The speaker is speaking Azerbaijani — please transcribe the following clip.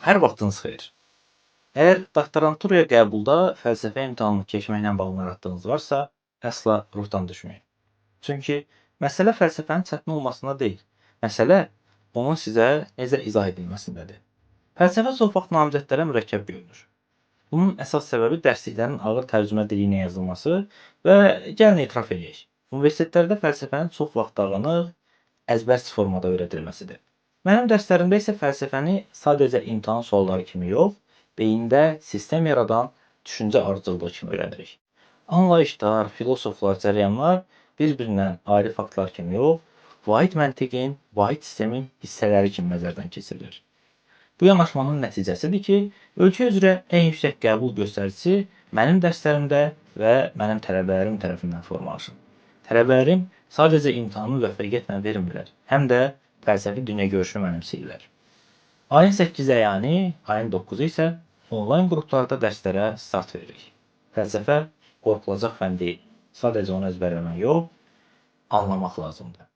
Hər vaxtınız xeyir. Əgər doktoranturaya qəbulda fəlsəfə imtahanını keçməklə bağlı narahatlığınız varsa, əsla ruhdan düşməyin. Çünki məsələ fəlsəfənin çətin olmasında deyil. Məsələ onun sizə necə izah edilməsindədir. Fəlsəfə çox vaxt namizədlərə mürəkkəb görünür. Bunun əsas səbəbi dərsliklərin ağır tərcümə dili ilə yazılması və gəlin etiraf edək. Universitetlərdə fəlsəfənin çox vaxt dağınıq, əzbərsiz formada öyrədilməsidir. Mənim dərslərimdə isə fəlsəfəni sadəcə imtahan sualları kimi yox, beyində sistem yaradan düşüncə ardıcıllığı kimi öyrənirik. Anlayışlar, filosoflar, cərəyanlar bir-birindən ayrı faktlar kimi yox, vahid məntiqin, vahid sistemin hissələri kimi nəzərdən keçirilir. Bu yanaşmanın nəticəsidir ki, ölkə üzrə ən yüksək qəbul göstəricisi mənim dərslərimdə və mənim tələbələrim tərəfindən formalaşır. Tələbələrim sadəcə imtahanı müvəffəqiyyətlə vermirlər, həm də fəlsəfi dünyagörüşü mənimsəyirlər. Ayın 8-i yəni, ayın 9-u isə onlayn qruplarda dərslərə start veririk. Fəlsəfə qorxulacaq fən deyil. Sadəcə onu əzbərləmək yox, anlamaq lazımdır.